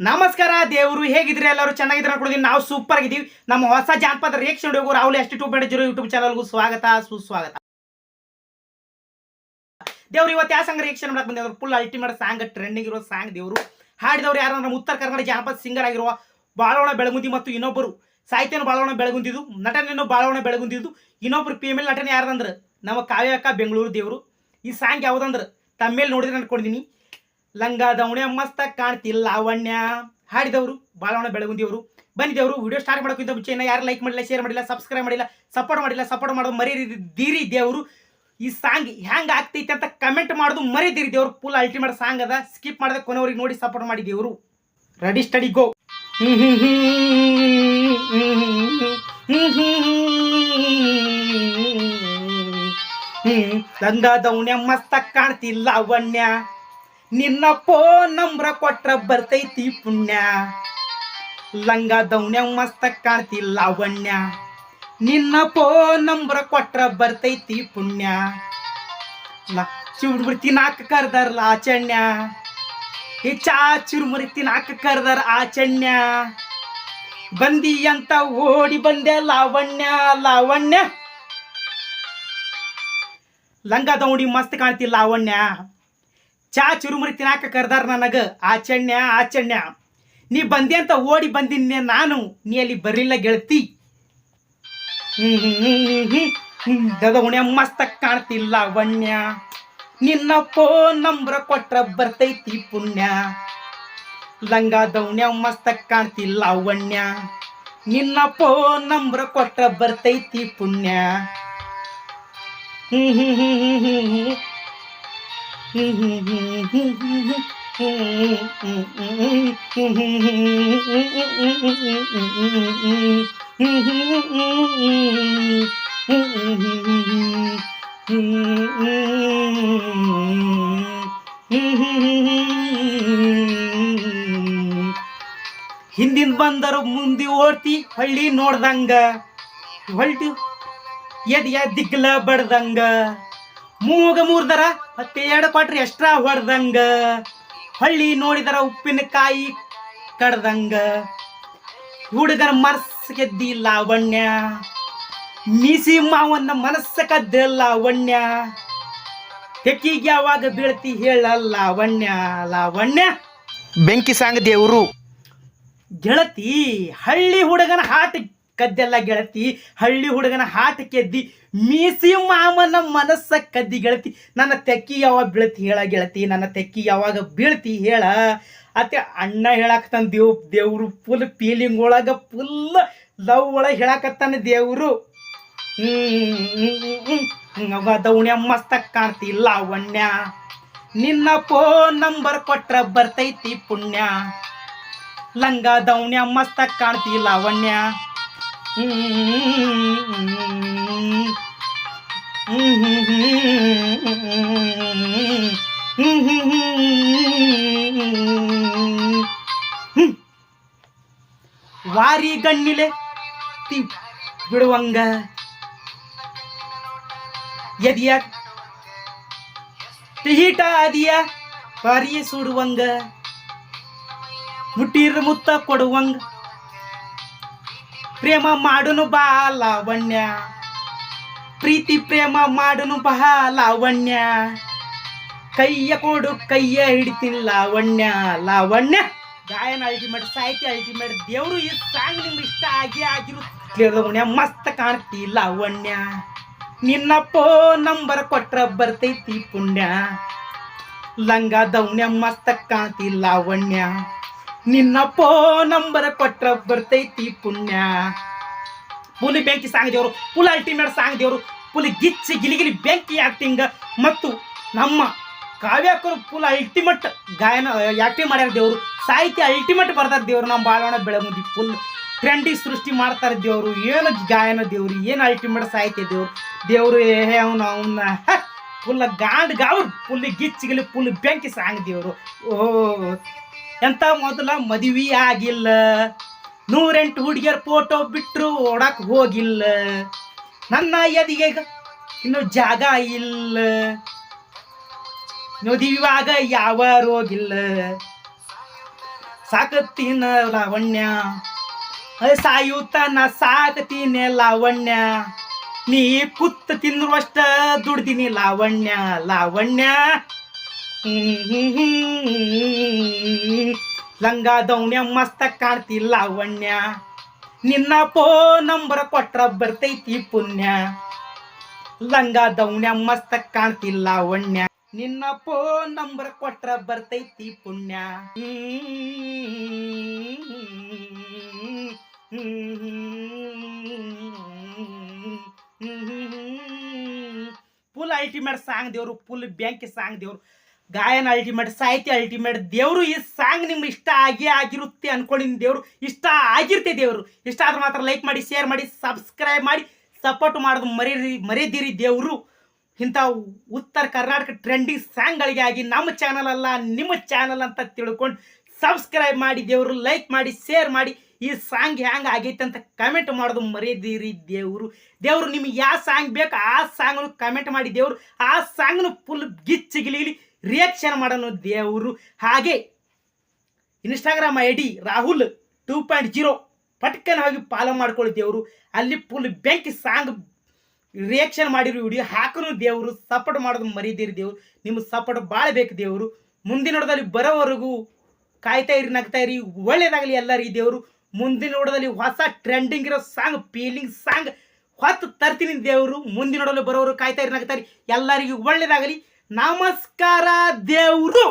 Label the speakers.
Speaker 1: ನಮಸ್ಕಾರ ದೇವರು ಹೇಗಿದ್ರೆ ಎಲ್ಲರೂ ಚೆನ್ನಾಗಿದ್ರೆ ಅನ್ಕೊಂಡಿದ್ದೀನಿ. ನಾವು ಸೂಪರ್ ಆಗಿದ್ದೀವಿ. ನಮ್ಮ ಹೊಸ ಜಾನಪದ ರಿಯಾಕ್ಷನ್ ವಿಡಿಯೋಗೂ ರಾಹುಲ್ ಎಷ್ಟು ಯೂಟ್ಯೂಬ್ ಚಾನಲ್ಗೂ ಸ್ವಾಗತ ಸುಸ್ವಾಗತ. ದೇವ್ರು ಇವತ್ತು ಯಾವ ಸಾಂಗ್ ರಿಯಾಕ್ಷನ್ ಮಾಡಕ್ ಬಂದಿದ್ರು? ಫುಲ್ ಅಲ್ಟಿಮೇಟ್ ಸಾಂಗ್, ಟ್ರೆಂಡಿಂಗ್ ಇರೋ ಸಾಂಗ್. ದೇವರು ಹಾಡಿದವರು ಯಾರು? ನಮ್ಮ ಉತ್ತರ ಕರ್ನಾಟಕ ಜಾನಪದ ಸಿಂಗರ್ ಆಗಿರುವ ಬಾಳವಣ ಬೆಳಗುಂದಿ ಮತ್ತು ಇನ್ನೊಬ್ಬರು ಸಾಹಿತ್ಯನ ಬಾಳವಣ ಬೆಳಗುಂದಿದ್ದು, ನಟನೇನು ಬಾಳವಣ ಬೆಳಗುಂದಿದ್ದು, ಇನ್ನೊಬ್ರು ಫೀಮೇಲ್ ನಟನೆ ಯಾರಂದ್ರೆ ನಮ್ಮ ಕಾವ್ಯಕ್ಕ ಬೆಂಗಳೂರು. ದೇವರು ಈ ಸಾಂಗ್ ಯಾವ್ದಂದ್ರೆ ತಮ್ಮೇಲೆ ನೋಡಿದ್ರೆ ಅನ್ಕೊಂಡಿದ್ದೀನಿ. ಲಂಗ ದವಣೆ ಮಸ್ತ ಕಾಣ್ತಿಲ್ಲ ಲಾವಣ್ಯ ಹಾಡಿದವರು ಬಾಳವಣ ಬೆಳಗುಂದಿಯವರು. ಬಂದಿದ್ದವರು ವಿಡಿಯೋ ಸ್ಟಾರ್ಟ್ ಮಾಡೋಕ್ಕಿಂತ ಮುಂಚೆ ಯಾರು ಲೈಕ್ ಮಾಡಿಲ್ಲ, ಶೇರ್ ಮಾಡಿಲ್ಲ, ಸಬ್ಸ್ಕ್ರೈಬ್ ಮಾಡಿಲ್ಲ, ಸಪೋರ್ಟ್ ಮಾಡೋದು ಮರೀದಿರಿ. ದೇವರು ಈ ಸಾಂಗ್ ಹ್ಯಾಂಗ್ ಆಗ್ತೈತೆ ಅಂತ ಕಮೆಂಟ್ ಮಾಡೋದು ಮರೀದಿರಿ. ದೇವರು ಫುಲ್ ಅಲ್ಟಿಮೇಟ್ ಸಾಂಗ್ ಅದ. ಸ್ಕಿಪ್ ಮಾಡದೆ ಕೊನೆವರಿಗೆ ನೋಡಿ ಸಪೋರ್ಟ್ ಮಾಡಿ. ದೇವರು ರೆಡಿ ಸ್ಟಡಿ ಗೋ. ಲಂಗ ದವಣೆ ಮಸ್ತ ಕಾಣ್ತಿಲ್ಲ ಲಾವಣ್ಯ, ನಿನ್ನ ಫೋನ್ ನಂಬರ್ ಕೊಟ್ರ ಬರ್ತೈತಿ ಪುಣ್ಯ. ಲಂಗ ದವಣ್ಯ ಮಸ್ತ ಕಾಣ್ತಿಲ್ಲ ಲಾವಣ್ಯ, ನಿನ್ನ ಫೋನ್ ನಂಬರ್ ಕೊಟ್ರ ಬರ್ತೈತಿ ಪುಣ್ಯ. ಚುರುಮುರಿ ತಿನ್ನಾಕ ಕರ್ದಾರ ಆಚಣ್ಯ, ಈ ಚುರುಮುರಿ ತಿನ್ನಾಕ ಕರ್ದಾರ ಆಚಣ್ಯ. ಬಂದಿ ಅಂತ ಓಡಿ ಬಂದೆ ಲಾವಣ್ಯ ಲಾವಣ್ಯ. ಲಂಗ ದವಣಿ ಮಸ್ತ್ ಕಾಣ್ತಿಲ್ಲ ಲಾವಣ್ಯ, ಚುರುಮುರಿ ತಿನ್ನಾಕ ಕರ್ದಾರ ನನಗ ಆಚಣ್ಯ ಆಚಣ್ಯ. ನೀ ಬಂದಿ ಅಂತ ಓಡಿ ಬಂದಿನ್ನೆ ನಾನು, ನೀ ಅಲ್ಲಿ ಬರಲಿಲ್ಲ ಗೆಳತಿ. ದವಣ್ಯ ಮಸ್ತ ಕಾಣ್ತಿಲ್ಲ ಲಾವಣ್ಯ, ನಿನ್ನ ಫೋನ್ ನಂಬರ್ ಕೊಟ್ರ ಬರ್ತೈತಿ ಪುಣ್ಯ. ಲಂಗ ದವಣ್ಯ ಮಸ್ತ ಕಾಣ್ತಿಲ್ಲ ಲಾವಣ್ಯ, ನಿನ್ನ ಫೋನ್ ನಂಬರ್ ಕೊಟ್ರ ಬರ್ತೈತಿ ಪುಣ್ಯ. ಹಿಂದಿನ ಬಂದರು ಮುಂದೆ ಓಡ್ತಿ ಹಳ್ಳಿ ನೋಡ್ದಂಗ, ಹೊಲ್ಟಿ ಎದಿಯ ದಿಗ್ಲ ಬಡ್ದಂಗ, ಮೂಗ ಮೂರ್ದರ ಮತ್ತೆ 2 ಕ್ವಾಟ್ರಿ ಎಕ್ಸ್ಟ್ರಾ ಹೊಡ್ದಂಗ, ಹಳ್ಳಿ ನೋಡಿದರ ಉಪ್ಪಿನಕಾಯಿ ಕಡ್ದಂಗ. ಹುಡುಗನ ಮನಸ್ಸು ಗೆದ್ದಿ ಲಾವಣ್ಯ, ಮೀಸಿ ಮಾವನ್ನ ಮನಸ್ಸ ಕದ್ದ ಲಾವಣ್ಯ. ತೆಕ್ಕಿಗೆ ಯಾವಾಗ ಬೀಳ್ತಿ ಹೇಳ ಲಾವಣ್ಯ ಲಾವಣ್ಯ. ಬೆಂಕಿ ಸಾಂಗ್ ದೇವರು. ಗೆಳತಿ ಹಳ್ಳಿ ಹುಡುಗನ ಹಾಟ ಕದ್ದೆಲ್ಲ ಗೆಳತಿ, ಹಳ್ಳಿ ಹುಡುಗನ ಹಾಟ ಕೆದ್ದಿ, ಮೀಸಿ ಮಾಮನ ಮನಸ್ಸ ಕದ್ದಿ ಗೆಳತಿ. ನನ್ನ ತೆಕ್ಕಿ ಯಾವಾಗ ಬೀಳ್ತಿ ಹೇಳ ಗೆಳತಿ, ನನ್ನ ತೆಕ್ಕಿ ಯಾವಾಗ ಬೀಳ್ತಿ ಹೇಳ. ಅತ್ತೆ ಅಣ್ಣ ಹೇಳಾಕತ್ತಾನ ದೇವ್ರು ಫುಲ್ ಫೀಲಿಂಗ್ ಒಳಗ, ಫುಲ್ ಲವ್ ಒಳಗೆ ಹೇಳಾಕತ್ತಾನ ದೇವ್ರು. ದವಣ್ಯ ಮಸ್ತ ಕಾಣ್ತಿಲ್ಲ ಲಾವಣ್ಯ, ನಿನ್ನ ಫೋನ್ ನಂಬರ್ ಕೊಟ್ರ ಬರ್ತೈತಿ ಪುಣ್ಯ. ಲಂಗ ದವಣ್ಯ ಮಸ್ತ ಕಾಣ್ತಿಲ್ಲ ಲಾವಣ್ಯ, ವಾರಿ ಗಣ್ಣಿಲೆ ಬಿಡುವಂಗ, ಎದಿಯ ಟಿಹಿಟ ಅದಿಯ ಪಾರಿಯ ಸುಡುವಂಗ, ಮುಟ್ಟಿರ ಮುತ್ತ ಕೊಡುವಂಗ, ಪ್ರೇಮ ಮಾಡುನು ಬಾ ಲಾವಣ್ಯ, ಪ್ರೀತಿ ಪ್ರೇಮ ಮಾಡುನು ಬಾ ಲಾವಣ್ಯ. ಕೈಯ ಕೊಡು ಕೈಯ ಹಿಡಿತೀನಿ ಲಾವಣ್ಯ ಲಾವಣ್ಯ. ಗಾಯನ ಅಲ್ಟಿಮೇಟ್, ಸಾಹಿತ್ಯ ಅಲ್ಟಿಮೇಟ್. ದೇವರು ಈ ಸಾಂಗ್ ನಿಮ್ಗೆ ಇಷ್ಟ ಆಗಿರು. ಮಸ್ತ್ ಕಾಣ್ತಿ ಲಾವಣ್ಯ, ನಿನ್ನ ಫೋನ್ ನಂಬರ್ ಕೊಟ್ರ ಬರ್ತೈತಿ ಪುಣ್ಯ. ಲಂಗ ದವಣ್ಯ ಮಸ್ತ್ ಕಾಣ್ತಿ ಲಾವಣ್ಯ, ನಿನ್ನ ಫೋನ್ ನಂಬರ್ ಕೊಟ್ರ ಬರ್ತೈತಿ ಪುಣ್ಯ. ಫುಲ್ ಬೆಂಕಿ ಸಾಂಗ್ ದೇವರು, ಫುಲ್ ಅಲ್ಟಿಮೇಟ್ ಸಾಂಗ್ ದೇವರು. ಫುಲ್ ಗಿಚ್ಚಿ ಗಿಲಿಗಿಲಿ ಬೆಂಕಿ ಆಕ್ಟಿಂಗ್. ಮತ್ತು ನಮ್ಮ ಕಾವ್ಯಕರು ಫುಲ್ ಅಲ್ಟಿಮೇಟ್ ಗಾಯನ ಆಕ್ಟಿಂಗ್ ಮಾಡ್ಯಾರ ದೇವರು. ಸಾಹಿತ್ಯ ಅಲ್ಟಿಮೇಟ್ ಬರ್ತಾರೆ ದೇವರು. ನಮ್ಮ ಬಾಳವಣ ಬೆಳಗುಂದಿ ಫುಲ್ ಟ್ರೆಂಡಿ ಸೃಷ್ಟಿ ಮಾಡ್ತಾರೆ ದೇವರು. ಏನು ಗಾಯನ ದೇವ್ರು, ಏನು ಅಲ್ಟಿಮೇಟ್ ಸಾಹಿತ್ಯ ದೇವರು. ದೇವರು ಅವನ ಫುಲ್ ಗಾವ್ರು ಫುಲ್ ಗಿಚ್ಚಿಗಿಲಿ ಫುಲ್ ಬೆಂಕಿ ಸಾಂಗ್ ದೇವರು. ಓ ಎಂತ ಮೊದಲ ಮದುವೆ ಆಗಿಲ್ಲ, 108 ಹುಡುಗಿಯರ್ ಫೋಟೋ ಬಿಟ್ಟರು ಓಡಕ್ ಹೋಗಿಲ್ಲ, ನನ್ನ ಎದಿಗೆ ಇನ್ನು ಜಾಗ ಇಲ್ಲ, ಮದುವೆಯಾಗ ಯಾವ ರೋಗಿಲ್ಲ, ಸಾಕತ್ತೀನ ಲಾವಣ್ಯ ಸಾಯುತ್ತಾನ ಸಾಕತೀನಿ ಲಾವಣ್ಯ ನೀ ಕುತ್ತ ತಿನ್ನುವಷ್ಟ ದುಡ್ದಿನಿ ಲಾವಣ್ಯ ಲಾವಣ್ಯ ಲಂಗ ದೌಣ್ಯ ಮಸ್ತ ಕಾಣ್ತಿ ಲಾವಣ್ಯ ನಿನ್ನ ನಂಬರ್ ಕೊಟ್ರ ಬರ್ತೈತಿ ಪುಣ್ಯ ಲಂಗ ದೌಣ್ಯ ಮಸ್ತ ಕಾಣ್ತಿ ಲಾವಣ್ಯ ನಿನ್ನ ನಂಬರ್ ಕೊಟ್ರ ಬರ್ತೈತಿ ಪುಣ್ಯ ಫುಲ್ ಅಲ್ಟಿಮೇಟ್ ಸಾಂಗ್ ದೇವ್ರು ಫುಲ್ ಬ್ಯಾಂಕಿ ಸಾಂಗ್ ದೇವ್ರು ಗಾಯನ ಅಲ್ಟಿಮೇಟ್ ಸಾಹಿತ್ಯ ಅಲ್ಟಿಮೇಟ್ ದೇವ್ರು ಈ ಸಾಂಗ್ ನಿಮ್ಗೆ ಇಷ್ಟ ಆಗಿರುತ್ತೆ ಅನ್ಕೊಂಡಿನಿ ದೇವ್ರು ಇಷ್ಟ ಆಗಿರ್ತೆ ದೇವ್ರು ಇಷ್ಟ ಆದ್ರೆ ಮಾತ್ರ ಲೈಕ್ ಮಾಡಿ ಶೇರ್ ಮಾಡಿ ಸಬ್ಸ್ಕ್ರೈಬ್ ಮಾಡಿ ಸಪೋರ್ಟ್ ಮಾಡೋದು ಮರೆದಿರಿ ದೇವ್ರು ಇಂಥ ಉತ್ತರ ಕರ್ನಾಟಕ ಟ್ರೆಂಡಿಂಗ್ ಸಾಂಗ್ಗಳಿಗಾಗಿ ನಮ್ಮ ಚಾನಲ್ ಅಲ್ಲ ನಿಮ್ಮ ಚಾನಲ್ ಅಂತ ತಿಳ್ಕೊಂಡು ಸಬ್ಸ್ಕ್ರೈಬ್ ಮಾಡಿ ದೇವ್ರು ಲೈಕ್ ಮಾಡಿ ಶೇರ್ ಮಾಡಿ ಈ ಸಾಂಗ್ ಹ್ಯಾಂಗ ಆಗೈತೆ ಅಂತ ಕಮೆಂಟ್ ಮಾಡೋದು ಮರೆದಿರಿ ದೇವ್ರು ನಿಮ್ಗೆ ಯಾವ ಸಾಂಗ್ ಬೇಕು ಆ ಸಾಂಗ್ನು ಕಮೆಂಟ್ ಮಾಡಿ ದೇವ್ರು ಆ ಸಾಂಗ್ನು ಫುಲ್ ಗಿಚ್ಚಿಗಿಲಿ ರಿಯಾಕ್ಷನ್ ಮಾಡೋನು ದೇವ್ರು ಹಾಗೆ ಇನ್ಸ್ಟಾಗ್ರಾಮ್ ID ರಾಹುಲ್ 2.0 ಪಟ್ಕನ ಹೋಗಿ ಫಾಲೋ ಮಾಡ್ಕೊಳ್ಳಿ ದೇವ್ರು ಅಲ್ಲಿ ಫುಲ್ ಬೆಂಕಿ ಸಾಂಗ್ ರಿಯಾಕ್ಷನ್ ಮಾಡಿರೋ ವಿಡಿಯೋ ಹಾಕನು ದೇವ್ರು ಸಪೋರ್ಟ್ ಮಾಡೋದು ಮರೆದಿರಿ ದೇವ್ರು ನಿಮ್ಮ ಸಪೋರ್ಟ್ ಭಾಳ ಬೇಕು ದೇವ್ರು ಮುಂದಿನ ನೋಡೋದಲ್ಲಿ ಬರೋವರೆಗೂ ಕಾಯ್ತಾ ಇರಿ ನಗ್ತಾ ಇರಿ ಒಳ್ಳೇದಾಗಲಿ ಎಲ್ಲರಿಗೆ ದೇವ್ರು ಮುಂದಿನ ನೋಡೋದಲ್ಲಿ ಹೊಸ ಟ್ರೆಂಡಿಂಗ್ ಇರೋ ಸಾಂಗ್ ಫೀಲಿಂಗ್ ಸಾಂಗ್ ಹೊತ್ತು ತರ್ತೀನಿ ದೇವ್ರು ಮುಂದಿನ ನೋಡಲು ಬರೋರು ಕಾಯ್ತಾ ಇರಿ ನಗ್ತಾ ಇರಿ ಎಲ್ಲರಿಗೂ ಒಳ್ಳೇದಾಗಲಿ ನಮಸ್ಕಾರ ದೇವ್ರು.